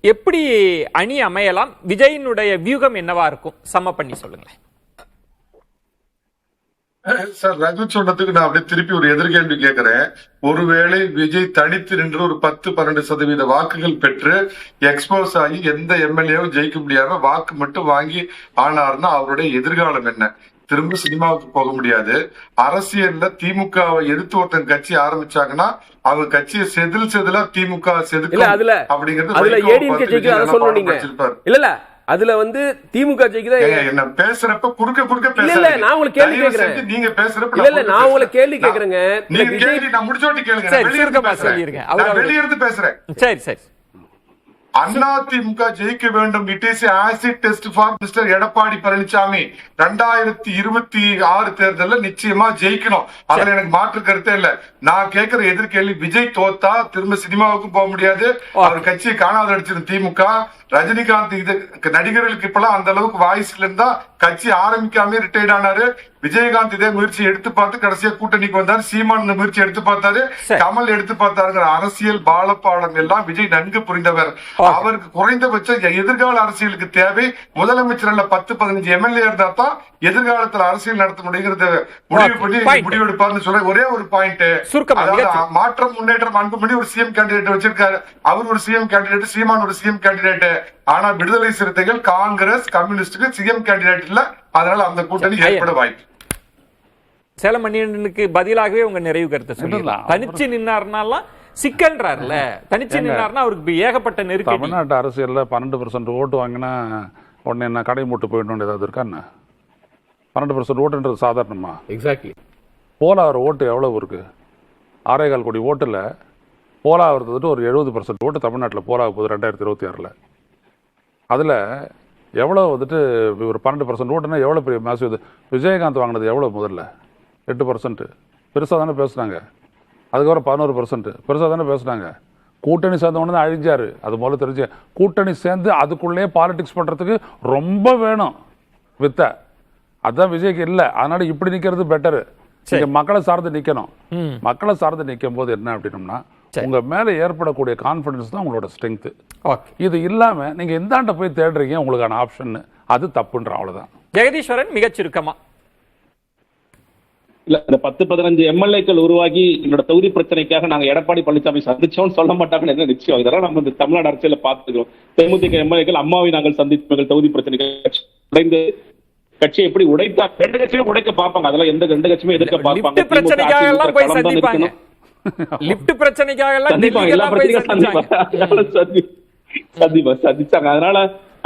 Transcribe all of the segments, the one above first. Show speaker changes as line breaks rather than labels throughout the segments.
எப்படி அணி அமையலாம்? விஜயினுடைய வியூகம் என்னவா இருக்கும்? சம பண்ணி சொல்லுங்களேன்
சார். ரகு சொன்னதுக்கு நான் அப்படியே திருப்பி ஒரு எதிர்கேள்வி கேட்கிறேன். ஒருவேளை விஜய் தனித்து நின்று ஒரு 10-12% வாக்குகள் பெற்று எக்ஸ்போஸ் ஆகி எந்த எம்எல்ஏவும் ஜெயிக்க முடியாம வாக்கு மட்டும் வாங்கி ஆனார்னா அவருடைய எதிர்காலம் என்ன? திரும்ப சினிமாவுக்கு போக முடியாது. அரசியல்ல திமுகவை எதிர்த்து ஒருத்தன் கட்சி ஆரம்பிச்சாங்கன்னா அவங்க கட்சியை செதிலா திமுக செதுக்கு
அப்படிங்கிறது இல்ல. அதுல திமுக ஜெயிக்குதா
என்ன பேசுறப்ப குறுக்க
இல்ல. நான் உங்களுக்கு கேள்வி கேக்குறேன்,
நீங்க பேசுறப்ப
இல்ல நான் உங்களுக்கு கேள்வி கேக்குறேங்க.
நீங்க கேள்வி நான் முடிச்சோட்டி கேளுங்க. வெளியிருந்து பேசுறேன்.
சரி சரி.
அதிமுக ஜெயிக்க வேண்டும். It is acid test for mister Edappadi Palaniswami. 2026 தேர்தலில் நிச்சயமா ஜெயிக்கணும். அதுல எனக்கு மாற்று கருத்தே இல்ல. நான் கேட்கிற எதிர்கேள்வி, விஜய் தோத்தா திரும்ப சினிமாவுக்கு போக முடியாது. அவர் கட்சியை காணாத அடிச்சிடும் திமுக. ரஜினிகாந்த் இது நடிகர்களுக்கு இப்பெல்லாம் அந்த அளவுக்கு வாய்ஸ்ல இருந்தா கட்சி ஆரம்பிக்காம ரிட்டையர்ட் ஆனாரு. விஜயகாந்த் இதே முயற்சி எடுத்து பார்த்து கடைசியா கூட்டணிக்கு வந்தாரு. சீமான் இந்த முயற்சி எடுத்து பார்த்தாரு. கமல் எடுத்து பார்த்தாருங்கிற அரசியல் பாலப்பாடம் எல்லாம் விஜய் நன்கு புரிந்தவர். அவருக்கு குறைந்தபட்சம் எதிர்கால அரசியலுக்கு தேவை முதலமைச்சர் 10-15 எம்எல்ஏ இருந்தா தான் எதிர்காலத்தில் அரசியல் நடத்த முடியுங்கிறத முடிவு பண்ணி முடிவெடுப்பார்னு சொல்ற ஒரே ஒரு பாயிண்ட். மாற்றம் முன்னேற்றம் அன்புமணி ஒரு சிஎம் கேண்டிடேட் வச்சிருக்காரு. அவர் ஒரு சிஎம் கேண்டிடேட், சீமான் ஒரு சிஎம் கேண்டிடேட். ஆனா விடுதலை சிறுத்தைகள், காங்கிரஸ், கம்யூனிஸ்டுக்கு சிஎம் கேண்டிடேட் இல்ல. அதனால அந்த கூட்டணி ஏற்பட வாய்ப்பு.
சேலம் மணியனுக்கு பதிலாகவே உங்க நிறைவு கருத்தை சொல்லலாம். தனிச்சு நின்னார்னாலாம் சிக்கல்றாருல. தனிச்சு நின்னார்னா அவருக்கு ஏகப்பட்ட நெருக்கடி.
தமிழ்நாட்டு அரசியல்ல 12% ஓட்டு வாங்கினா உடனே என்ன கடை மூட்டு போயிடணும் ஏதாவது இருக்கா? 12% ஓட்டுன்றது சாதாரணமா?
எக்ஸாக்ட்லி.
போலா ஒரு ஓட்டு எவ்வளவு இருக்கு? 6.25 கோடி ஓட்டுல போலா வந்துட்டு ஒரு 70% ஓட்டு தமிழ்நாட்டில் போலா போகுது 2026. அதில் எவ்வளோ ஒரு 12% ஓட்டுனா எவ்வளோ பெரிய மேசிவ். விஜயகாந்த் வாங்கினது எவ்வளோ? முதல்ல 8%. பெருசாக தானே பேசுனாங்க. அதுக்கப்புறம் 11%. பெருசாக தானே பேசுனாங்க. கூட்டணி சேர்ந்த உடனே அழிஞ்சாரு. அது முதல்ல தெரிஞ்சு கூட்டணி சேர்ந்து அதுக்குள்ளேயே பாலிடிக்ஸ் பண்ணுறதுக்கு ரொம்ப வேணும் வித்த. அதுதான் விஜய்க்கு இல்லை. அதனால இப்படி நிற்கிறது பெட்டரு. மக்களை சார்ந்து நிற்கணும். மக்களை சார்ந்து நிற்கும் போது என்ன அப்படின்னம்னா உங்க மேல ஏற்படக்கூடிய கான்பிடன்ஸ் தான் உங்களோட ஸ்ட்ரென்த். இது இல்லாம நீங்க எந்தாண்ட போய் தேடுறீங்க உங்களுக்கான ஆப்ஷன், அது தப்புன்ற. அவ்வளவுதான்.
ஜெகதீஸ்வரன் மிகச் சுருக்கமா.
இல்ல, இந்த 10-15 எம்எல்ஏக்கள் உருவாகி என்னோட தொகுதி பிரச்சனைக்காக நாங்க எடப்பாடி பழனிசாமி சந்திச்சோம்னு சொல்ல மாட்டாங்கன்னு என்ன நிச்சயம். இதெல்லாம் நம்ம இந்த தமிழ்நாடு அரசியல பார்த்துக்கிறோம். தேமுதிக எம்எல்ஏக்கள் அம்மாவை நாங்கள் சந்திப்போம் தொகுதி பிரச்சனைக்கு உடைந்து கட்சியை எப்படி உடைத்தா 2 கட்சியும் உடைக்க பார்ப்பாங்க. அதெல்லாம் எந்த 2 கட்சியுமே எதிர்க்க பார்ப்பாங்க.
பிரச்சனைக்காக எல்லாம் போய் சந்திப்பாங்க. லிப்ட் பிரச்சனைக்காக எல்லாம்
எல்லா பிரச்சனையும் சந்திச்சாங்க.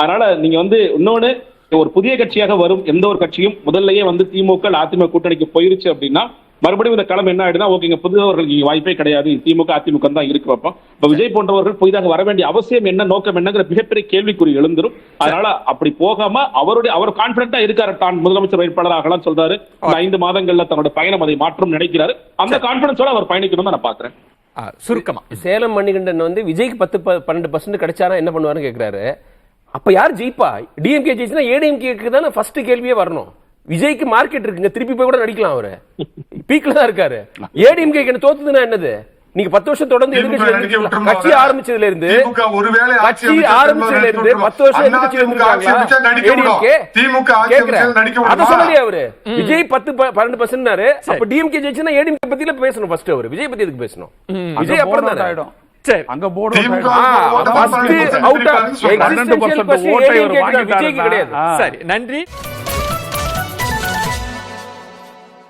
அதனால நீங்க இன்னொன்னு, ஒரு புதிய கட்சியாக வரும் எந்த ஒரு கட்சியும் முதல்லயே திமுக அதிமுக கூட்டணிக்கு போயிருச்சு அப்படின்னா மறுபடியும் இந்த களம் என்ன ஆயிடுனா, ஓகேங்க புதியவர்களுக்கு வாய்ப்பே கிடையாது, திமுக அதிமுக தான் இருக்கு. அப்ப விஜய் போன்றவர்கள் புதிதாக வர வேண்டிய அவசியம் என்ன, நோக்கம் என்னங்கிற மிகப்பெரிய கேள்விக்குறி எழுந்துரும். அதனால அப்படி போகாம அவர் கான்பிடண்டா இருக்காரு. தான் முதலமைச்சர் வேட்பாளராகலாம் சொல்றாரு. 5 மாதங்கள்ல தன்னோட பயணம் அதை மாற்றம் நினைக்கிறாரு. அந்த கான்பிடன்ஸோட அவர் பயணிக்கணும் நான் பாக்குறேன்.
சுருக்கமா, சேலம் மணிகண்டன் விஜய்க்கு 10-12% கிடைச்சாரா என்ன பண்ணுவாருன்னு கேட்கிறாரு. அப்ப யார் ஜெயிப்பா? டிஎம்கே ஜெயிச்சுன்னா ஏடிஎம்கே தானே ஃபர்ஸ்ட் கேள்வியே வரணும். விஜய்க்கு மார்க்கெட் இருக்குங்க, திருப்பி போய் கூட நடிக்கலாம். அவரு பீக்ல தான் இருக்காரு. ஏடிஎம்கே தோத்துதுன்னா என்னது? நீங்க 10 வருஷம் தொடர்ந்து கட்சி ஆரம்பிச்சதுல இருந்து 10 வருஷம் அத சொல்லலையே அவரு. விஜய் 10-12%. அப்ப டிஎம்கே ஜெயிச்சுன்னா ஏடிஎம்கே பத்தில பேசணும். ஃபர்ஸ்ட் அவரு விஜய் பத்தி எதுக்கு பேசணும்? விஜய் அப்புறம் தான் ஆயிடும்.
அங்க போர்டு
சரி, நன்றி.